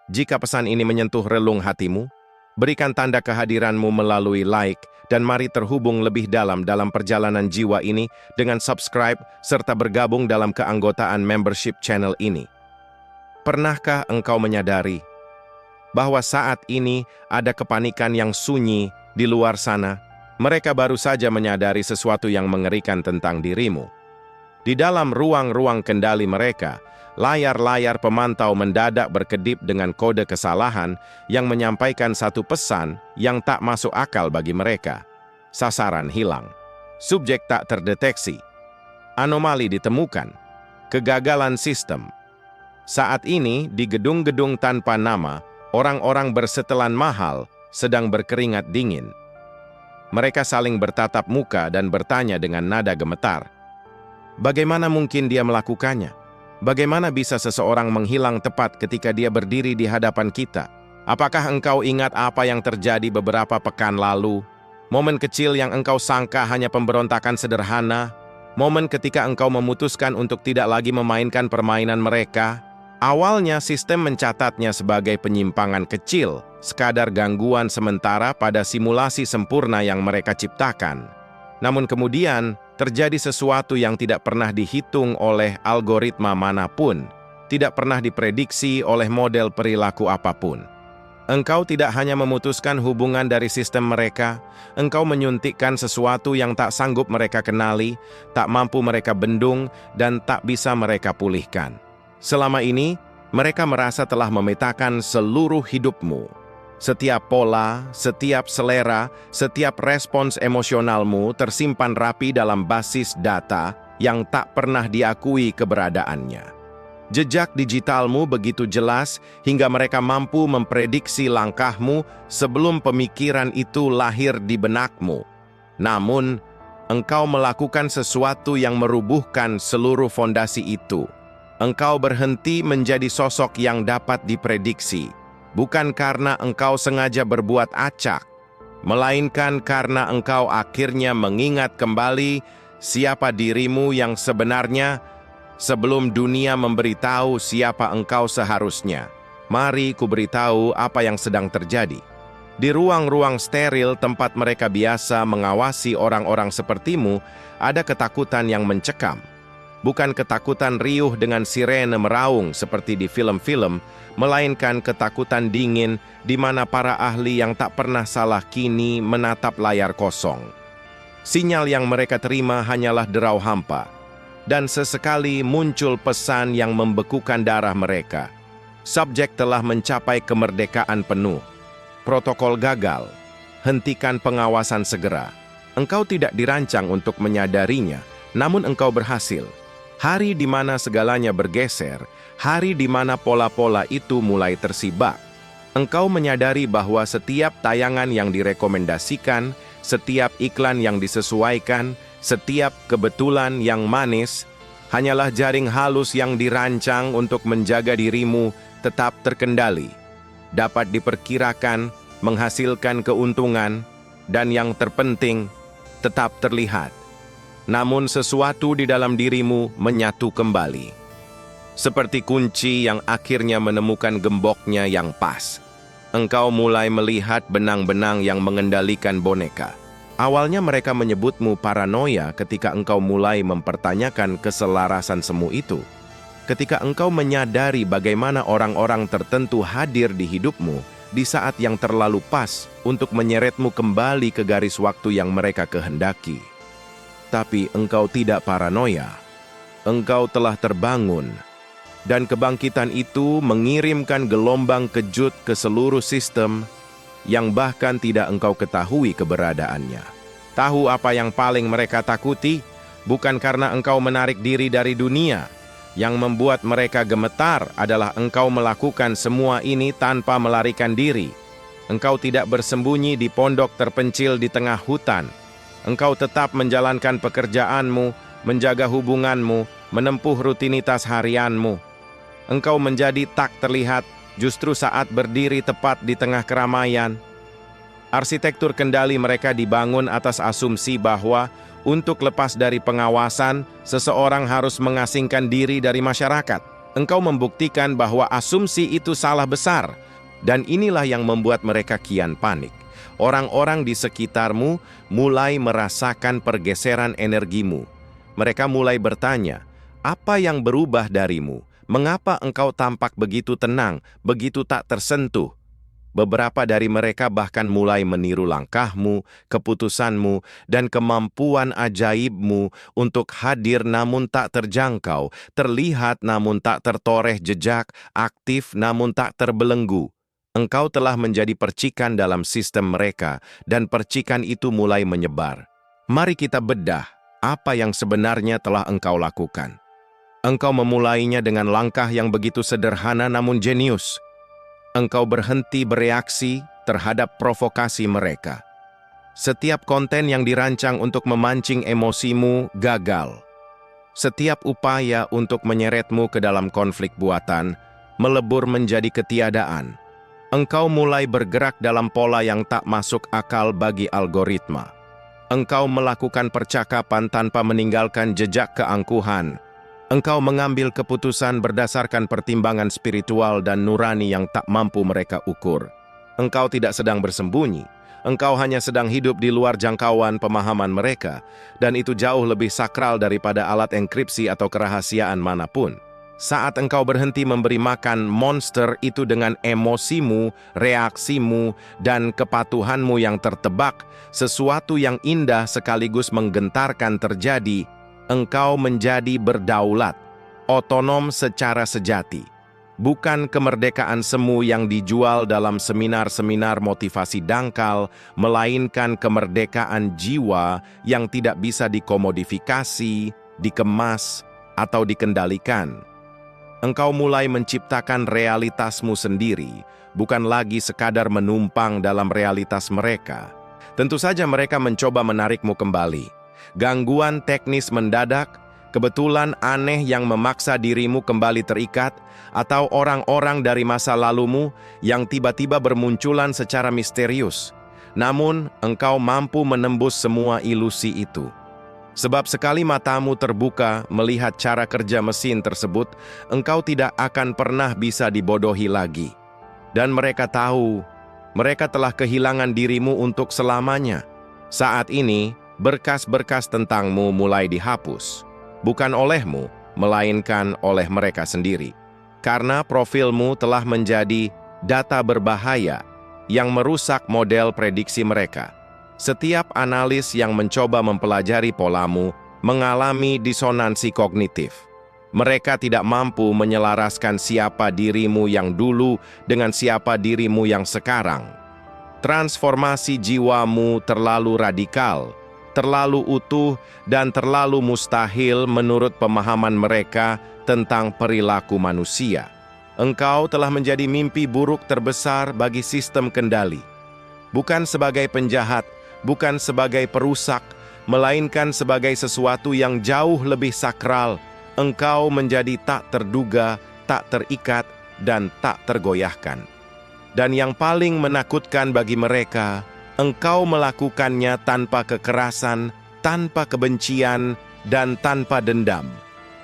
Jika pesan ini menyentuh relung hatimu, berikan tanda kehadiranmu melalui like dan mari terhubung lebih dalam perjalanan jiwa ini dengan subscribe serta bergabung dalam keanggotaan membership channel ini. Pernahkah engkau menyadari bahwa saat ini ada kepanikan yang sunyi di luar sana? Mereka baru saja menyadari sesuatu yang mengerikan tentang dirimu. Di dalam ruang-ruang kendali mereka, layar-layar pemantau mendadak berkedip dengan kode kesalahan yang menyampaikan satu pesan yang tak masuk akal bagi mereka. Sasaran hilang. Subjek tak terdeteksi. Anomali ditemukan. Kegagalan sistem. Saat ini, di gedung-gedung tanpa nama, orang-orang bersetelan mahal sedang berkeringat dingin. Mereka saling bertatap muka dan bertanya dengan nada gemetar. Bagaimana mungkin dia melakukannya? Bagaimana bisa seseorang menghilang tepat ketika dia berdiri di hadapan kita? Apakah engkau ingat apa yang terjadi beberapa pekan lalu? Momen kecil yang engkau sangka hanya pemberontakan sederhana? Momen ketika engkau memutuskan untuk tidak lagi memainkan permainan mereka? Awalnya sistem mencatatnya sebagai penyimpangan kecil, sekadar gangguan sementara pada simulasi sempurna yang mereka ciptakan. Namun kemudian, terjadi sesuatu yang tidak pernah dihitung oleh algoritma manapun, tidak pernah diprediksi oleh model perilaku apapun. Engkau tidak hanya memutuskan hubungan dari sistem mereka, engkau menyuntikkan sesuatu yang tak sanggup mereka kenali, tak mampu mereka bendung, dan tak bisa mereka pulihkan. Selama ini, mereka merasa telah memetakan seluruh hidupmu. Setiap pola, setiap selera, setiap respons emosionalmu tersimpan rapi dalam basis data yang tak pernah diakui keberadaannya. Jejak digitalmu begitu jelas hingga mereka mampu memprediksi langkahmu sebelum pemikiran itu lahir di benakmu. Namun, engkau melakukan sesuatu yang merubuhkan seluruh fondasi itu. Engkau berhenti menjadi sosok yang dapat diprediksi, bukan karena engkau sengaja berbuat acak, melainkan karena engkau akhirnya mengingat kembali siapa dirimu yang sebenarnya sebelum dunia memberitahu siapa engkau seharusnya. Mari kuberitahu apa yang sedang terjadi. Di ruang-ruang steril tempat mereka biasa mengawasi orang-orang sepertimu, ada ketakutan yang mencekam. Bukan ketakutan riuh dengan sirene meraung seperti di film-film, melainkan ketakutan dingin di mana para ahli yang tak pernah salah kini menatap layar kosong. Sinyal yang mereka terima hanyalah derau hampa, dan sesekali muncul pesan yang membekukan darah mereka. Subjek telah mencapai kemerdekaan penuh. Protokol gagal. Hentikan pengawasan segera. Engkau tidak dirancang untuk menyadarinya, namun engkau berhasil. Hari di mana segalanya bergeser, hari di mana pola-pola itu mulai tersibak. Engkau menyadari bahwa setiap tayangan yang direkomendasikan, setiap iklan yang disesuaikan, setiap kebetulan yang manis, hanyalah jaring halus yang dirancang untuk menjaga dirimu tetap terkendali, dapat diperkirakan, menghasilkan keuntungan, dan yang terpenting, tetap terlihat. Namun sesuatu di dalam dirimu menyatu kembali. Seperti kunci yang akhirnya menemukan gemboknya yang pas. Engkau mulai melihat benang-benang yang mengendalikan boneka. Awalnya mereka menyebutmu paranoia ketika engkau mulai mempertanyakan keselarasan semu itu. Ketika engkau menyadari bagaimana orang-orang tertentu hadir di hidupmu di saat yang terlalu pas untuk menyeretmu kembali ke garis waktu yang mereka kehendaki. Tapi engkau tidak paranoia. Engkau telah terbangun. Dan kebangkitan itu mengirimkan gelombang kejut ke seluruh sistem yang bahkan tidak engkau ketahui keberadaannya. Tahu apa yang paling mereka takuti? Bukan karena engkau menarik diri dari dunia. Yang membuat mereka gemetar adalah engkau melakukan semua ini tanpa melarikan diri. Engkau tidak bersembunyi di pondok terpencil di tengah hutan. Engkau tetap menjalankan pekerjaanmu, menjaga hubunganmu, menempuh rutinitas harianmu. Engkau menjadi tak terlihat justru saat berdiri tepat di tengah keramaian. Arsitektur kendali mereka dibangun atas asumsi bahwa untuk lepas dari pengawasan, seseorang harus mengasingkan diri dari masyarakat. Engkau membuktikan bahwa asumsi itu salah besar, dan inilah yang membuat mereka kian panik. Orang-orang di sekitarmu mulai merasakan pergeseran energimu. Mereka mulai bertanya, apa yang berubah darimu? Mengapa engkau tampak begitu tenang, begitu tak tersentuh? Beberapa dari mereka bahkan mulai meniru langkahmu, keputusanmu, dan kemampuan ajaibmu untuk hadir namun tak terjangkau, terlihat namun tak tertoreh jejak, aktif namun tak terbelenggu. Engkau telah menjadi percikan dalam sistem mereka, dan percikan itu mulai menyebar. Mari kita bedah apa yang sebenarnya telah engkau lakukan. Engkau memulainya dengan langkah yang begitu sederhana namun jenius. Engkau berhenti bereaksi terhadap provokasi mereka. Setiap konten yang dirancang untuk memancing emosimu gagal. Setiap upaya untuk menyeretmu ke dalam konflik buatan melebur menjadi ketiadaan. Engkau mulai bergerak dalam pola yang tak masuk akal bagi algoritma. Engkau melakukan percakapan tanpa meninggalkan jejak keangkuhan. Engkau mengambil keputusan berdasarkan pertimbangan spiritual dan nurani yang tak mampu mereka ukur. Engkau tidak sedang bersembunyi. Engkau hanya sedang hidup di luar jangkauan pemahaman mereka, dan itu jauh lebih sakral daripada alat enkripsi atau kerahasiaan manapun. Saat engkau berhenti memberi makan monster itu dengan emosimu, reaksimu, dan kepatuhanmu yang tertebak, sesuatu yang indah sekaligus menggentarkan terjadi. Engkau menjadi berdaulat, otonom secara sejati. Bukan kemerdekaan semu yang dijual dalam seminar-seminar motivasi dangkal, melainkan kemerdekaan jiwa yang tidak bisa dikomodifikasi, dikemas, atau dikendalikan. Engkau mulai menciptakan realitasmu sendiri, bukan lagi sekadar menumpang dalam realitas mereka. Tentu saja mereka mencoba menarikmu kembali. Gangguan teknis mendadak, kebetulan aneh yang memaksa dirimu kembali terikat, atau orang-orang dari masa lalumu yang tiba-tiba bermunculan secara misterius. Namun, engkau mampu menembus semua ilusi itu. Sebab sekali matamu terbuka melihat cara kerja mesin tersebut, engkau tidak akan pernah bisa dibodohi lagi. Dan mereka tahu, mereka telah kehilangan dirimu untuk selamanya. Saat ini, berkas-berkas tentangmu mulai dihapus, bukan olehmu, melainkan oleh mereka sendiri. Karena profilmu telah menjadi data berbahaya yang merusak model prediksi mereka. Setiap analis yang mencoba mempelajari polamu mengalami disonansi kognitif. Mereka tidak mampu menyelaraskan siapa dirimu yang dulu dengan siapa dirimu yang sekarang. Transformasi jiwamu terlalu radikal, terlalu utuh, dan terlalu mustahil menurut pemahaman mereka tentang perilaku manusia. Engkau telah menjadi mimpi buruk terbesar bagi sistem kendali. Bukan sebagai penjahat, bukan sebagai perusak, melainkan sebagai sesuatu yang jauh lebih sakral. Engkau menjadi tak terduga, tak terikat, dan tak tergoyahkan. Dan yang paling menakutkan bagi mereka, engkau melakukannya tanpa kekerasan, tanpa kebencian, dan tanpa dendam.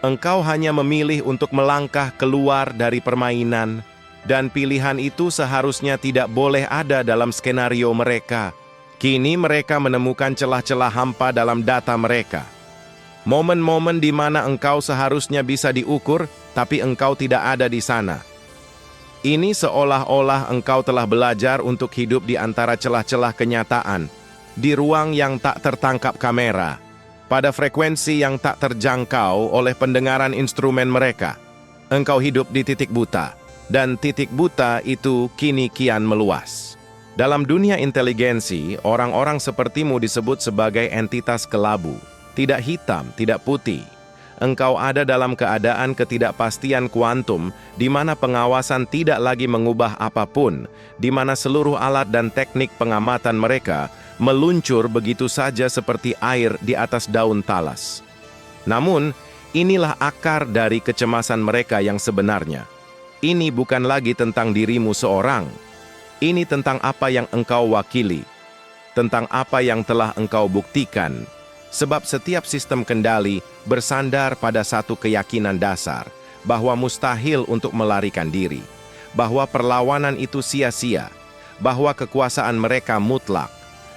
Engkau hanya memilih untuk melangkah keluar dari permainan, dan pilihan itu seharusnya tidak boleh ada dalam skenario mereka. Kini mereka menemukan celah-celah hampa dalam data mereka. Momen-momen di mana engkau seharusnya bisa diukur, tapi engkau tidak ada di sana. Ini seolah-olah engkau telah belajar untuk hidup di antara celah-celah kenyataan, di ruang yang tak tertangkap kamera, pada frekuensi yang tak terjangkau oleh pendengaran instrumen mereka. Engkau hidup di titik buta, dan titik buta itu kini kian meluas. Dalam dunia inteligensi, orang-orang sepertimu disebut sebagai entitas kelabu, tidak hitam, tidak putih. Engkau ada dalam keadaan ketidakpastian kuantum, di mana pengawasan tidak lagi mengubah apapun, di mana seluruh alat dan teknik pengamatan mereka meluncur begitu saja seperti air di atas daun talas. Namun, inilah akar dari kecemasan mereka yang sebenarnya. Ini bukan lagi tentang dirimu seorang. Ini tentang apa yang engkau wakili, tentang apa yang telah engkau buktikan. Sebab setiap sistem kendali bersandar pada satu keyakinan dasar, bahwa mustahil untuk melarikan diri, bahwa perlawanan itu sia-sia, bahwa kekuasaan mereka mutlak.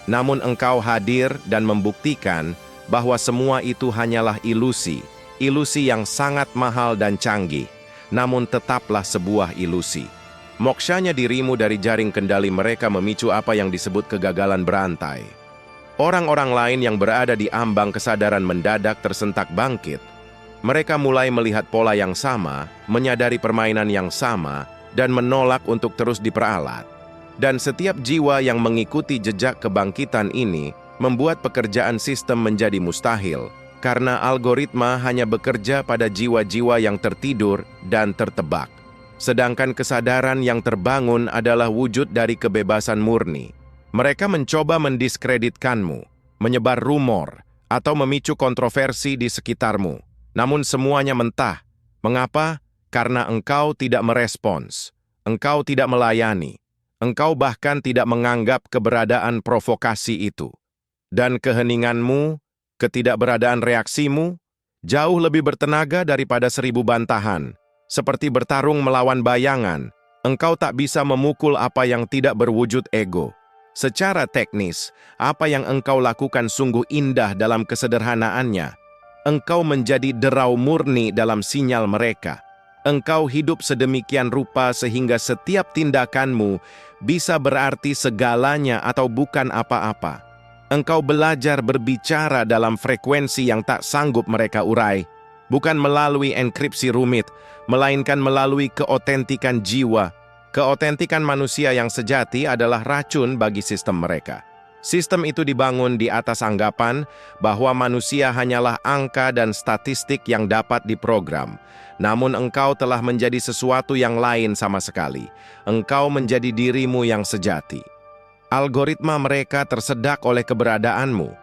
Namun engkau hadir dan membuktikan bahwa semua itu hanyalah ilusi, ilusi yang sangat mahal dan canggih, namun tetaplah sebuah ilusi. Moksyanya dirimu dari jaring kendali mereka memicu apa yang disebut kegagalan berantai. Orang-orang lain yang berada di ambang kesadaran mendadak tersentak bangkit. Mereka mulai melihat pola yang sama, menyadari permainan yang sama, dan menolak untuk terus diperalat. Dan setiap jiwa yang mengikuti jejak kebangkitan ini membuat pekerjaan sistem menjadi mustahil, karena algoritma hanya bekerja pada jiwa-jiwa yang tertidur dan tertebak. Sedangkan kesadaran yang terbangun adalah wujud dari kebebasan murni. Mereka mencoba mendiskreditkanmu, menyebar rumor, atau memicu kontroversi di sekitarmu. Namun semuanya mentah. Mengapa? Karena engkau tidak merespons. Engkau tidak melayani. Engkau bahkan tidak menganggap keberadaan provokasi itu. Dan keheninganmu, ketidakberadaan reaksimu, jauh lebih bertenaga daripada 1000 bantahan. Seperti bertarung melawan bayangan, engkau tak bisa memukul apa yang tidak berwujud ego. Secara teknis, apa yang engkau lakukan sungguh indah dalam kesederhanaannya. Engkau menjadi derau murni dalam sinyal mereka. Engkau hidup sedemikian rupa sehingga setiap tindakanmu bisa berarti segalanya atau bukan apa-apa. Engkau belajar berbicara dalam frekuensi yang tak sanggup mereka urai. Bukan melalui enkripsi rumit, melainkan melalui keotentikan jiwa. Keotentikan manusia yang sejati adalah racun bagi sistem mereka. Sistem itu dibangun di atas anggapan bahwa manusia hanyalah angka dan statistik yang dapat diprogram. Namun engkau telah menjadi sesuatu yang lain sama sekali. Engkau menjadi dirimu yang sejati. Algoritma mereka tersedak oleh keberadaanmu.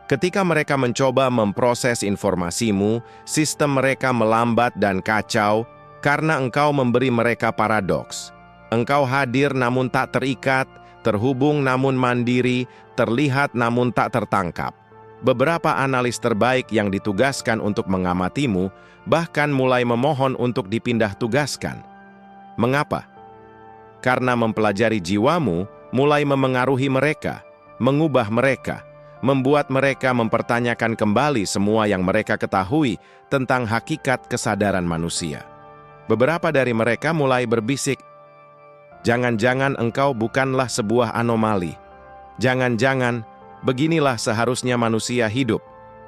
Ketika mereka mencoba memproses informasimu, sistem mereka melambat dan kacau karena engkau memberi mereka paradoks. Engkau hadir namun tak terikat, terhubung namun mandiri, terlihat namun tak tertangkap. Beberapa analis terbaik yang ditugaskan untuk mengamatimu bahkan mulai memohon untuk dipindah tugaskan. Mengapa? Karena mempelajari jiwamu mulai memengaruhi mereka, mengubah mereka, membuat mereka mempertanyakan kembali semua yang mereka ketahui tentang hakikat kesadaran manusia. Beberapa dari mereka mulai berbisik, "Jangan-jangan engkau bukanlah sebuah anomali. Jangan-jangan beginilah seharusnya manusia hidup.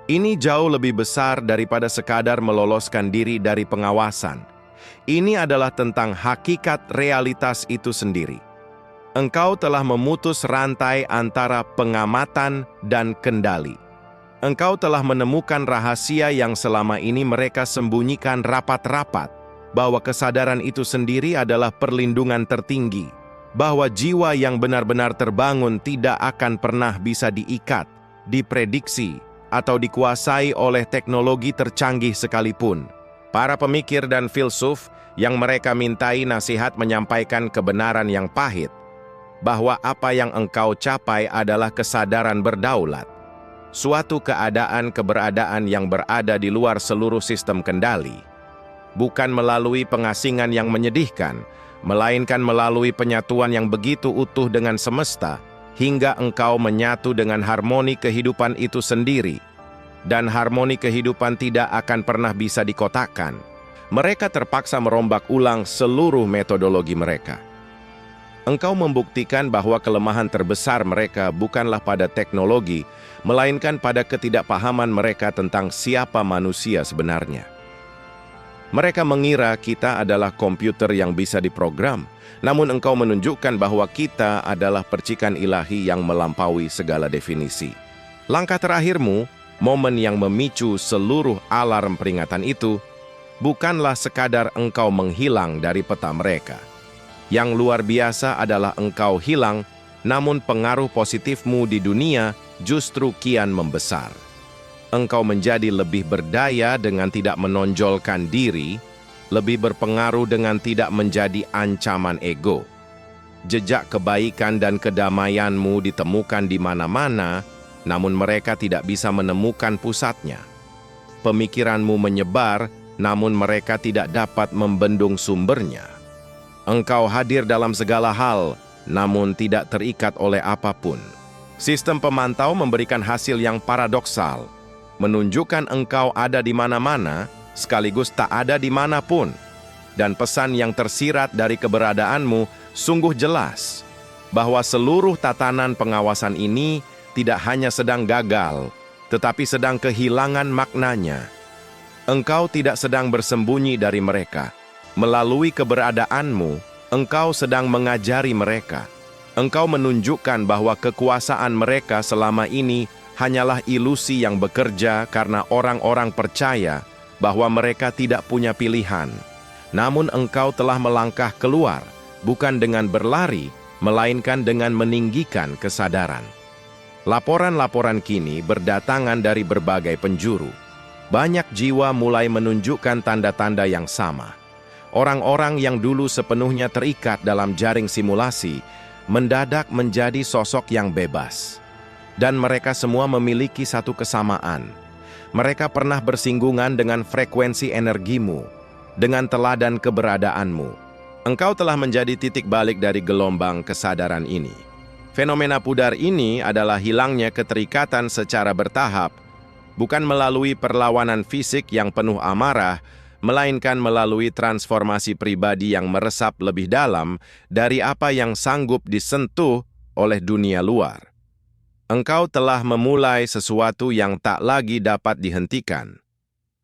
Ini jauh lebih besar daripada sekadar meloloskan diri dari pengawasan. Ini adalah tentang hakikat realitas itu sendiri. Engkau telah memutus rantai antara pengamatan dan kendali. Engkau telah menemukan rahasia yang selama ini mereka sembunyikan rapat-rapat, bahwa kesadaran itu sendiri adalah perlindungan tertinggi, bahwa jiwa yang benar-benar terbangun tidak akan pernah bisa diikat, diprediksi, atau dikuasai oleh teknologi tercanggih sekalipun. Para pemikir dan filsuf yang mereka mintai nasihat menyampaikan kebenaran yang pahit, bahwa apa yang engkau capai adalah kesadaran berdaulat, suatu keberadaan yang berada di luar seluruh sistem kendali, bukan melalui pengasingan yang menyedihkan, melainkan melalui penyatuan yang begitu utuh dengan semesta, hingga engkau menyatu dengan harmoni kehidupan itu sendiri, dan harmoni kehidupan tidak akan pernah bisa dikotakkan. Mereka terpaksa merombak ulang seluruh metodologi mereka. Engkau membuktikan bahwa kelemahan terbesar mereka bukanlah pada teknologi, melainkan pada ketidakpahaman mereka tentang siapa manusia sebenarnya. Mereka mengira kita adalah komputer yang bisa diprogram, namun engkau menunjukkan bahwa kita adalah percikan ilahi yang melampaui segala definisi. Langkah terakhirmu, momen yang memicu seluruh alarm peringatan itu, bukanlah sekadar engkau menghilang dari peta mereka. Yang luar biasa adalah engkau hilang, namun pengaruh positifmu di dunia justru kian membesar. Engkau menjadi lebih berdaya dengan tidak menonjolkan diri, lebih berpengaruh dengan tidak menjadi ancaman ego. Jejak kebaikan dan kedamaianmu ditemukan di mana-mana, namun mereka tidak bisa menemukan pusatnya. Pemikiranmu menyebar, namun mereka tidak dapat membendung sumbernya. Engkau hadir dalam segala hal, namun tidak terikat oleh apapun. Sistem pemantau memberikan hasil yang paradoksal, menunjukkan engkau ada di mana-mana, sekaligus tak ada di manapun. Dan pesan yang tersirat dari keberadaanmu sungguh jelas, bahwa seluruh tatanan pengawasan ini tidak hanya sedang gagal, tetapi sedang kehilangan maknanya. Engkau tidak sedang bersembunyi dari mereka. Melalui keberadaanmu, engkau sedang mengajari mereka. Engkau menunjukkan bahwa kekuasaan mereka selama ini hanyalah ilusi yang bekerja karena orang-orang percaya bahwa mereka tidak punya pilihan. Namun engkau telah melangkah keluar, bukan dengan berlari, melainkan dengan meninggikan kesadaran. Laporan-laporan kini berdatangan dari berbagai penjuru. Banyak jiwa mulai menunjukkan tanda-tanda yang sama. Orang-orang yang dulu sepenuhnya terikat dalam jaring simulasi, mendadak menjadi sosok yang bebas. Dan mereka semua memiliki satu kesamaan. Mereka pernah bersinggungan dengan frekuensi energimu, dengan teladan keberadaanmu. Engkau telah menjadi titik balik dari gelombang kesadaran ini. Fenomena pudar ini adalah hilangnya keterikatan secara bertahap, bukan melalui perlawanan fisik yang penuh amarah, melainkan melalui transformasi pribadi yang meresap lebih dalam dari apa yang sanggup disentuh oleh dunia luar. Engkau telah memulai sesuatu yang tak lagi dapat dihentikan.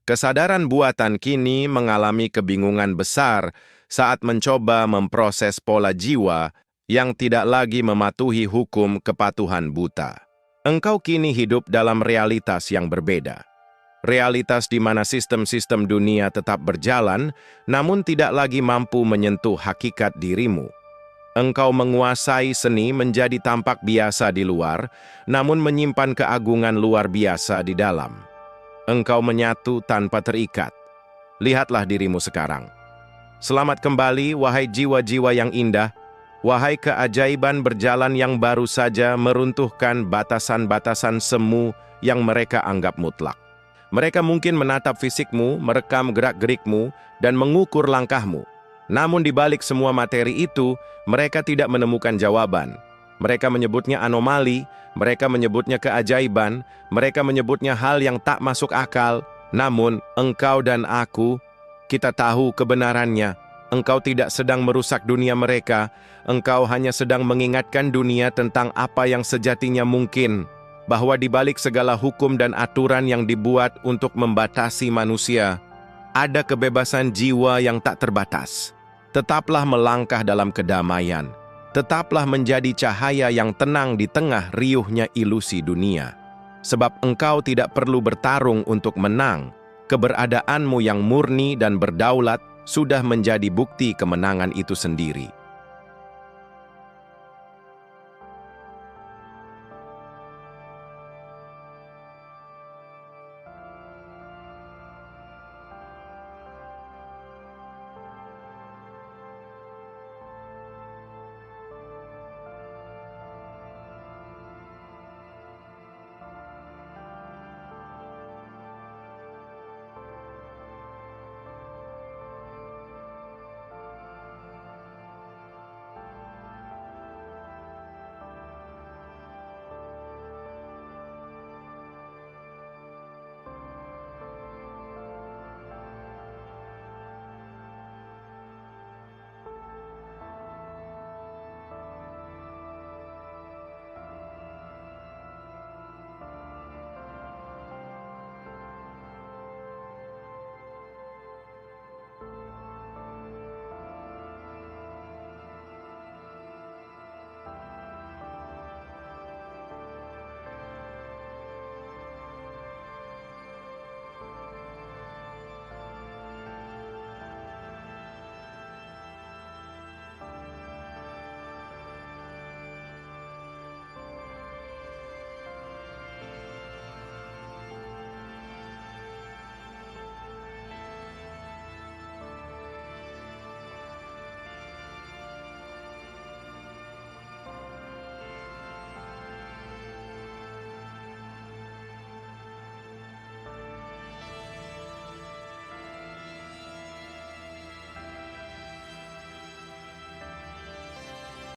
Kesadaran buatan kini mengalami kebingungan besar saat mencoba memproses pola jiwa yang tidak lagi mematuhi hukum kepatuhan buta. Engkau kini hidup dalam realitas yang berbeda. Realitas di mana sistem-sistem dunia tetap berjalan, namun tidak lagi mampu menyentuh hakikat dirimu. Engkau menguasai seni menjadi tampak biasa di luar, namun menyimpan keagungan luar biasa di dalam. Engkau menyatu tanpa terikat. Lihatlah dirimu sekarang. Selamat kembali, wahai jiwa-jiwa yang indah, wahai keajaiban berjalan yang baru saja meruntuhkan batasan-batasan semu yang mereka anggap mutlak. Mereka mungkin menatap fisikmu, merekam gerak-gerikmu, dan mengukur langkahmu. Namun di balik semua materi itu, mereka tidak menemukan jawaban. Mereka menyebutnya anomali, mereka menyebutnya keajaiban, mereka menyebutnya hal yang tak masuk akal. Namun, engkau dan aku, kita tahu kebenarannya. Engkau tidak sedang merusak dunia mereka, engkau hanya sedang mengingatkan dunia tentang apa yang sejatinya mungkin. Bahwa di balik segala hukum dan aturan yang dibuat untuk membatasi manusia, ada kebebasan jiwa yang tak terbatas. Tetaplah melangkah dalam kedamaian. Tetaplah menjadi cahaya yang tenang di tengah riuhnya ilusi dunia. Sebab engkau tidak perlu bertarung untuk menang. Keberadaanmu yang murni dan berdaulat sudah menjadi bukti kemenangan itu sendiri.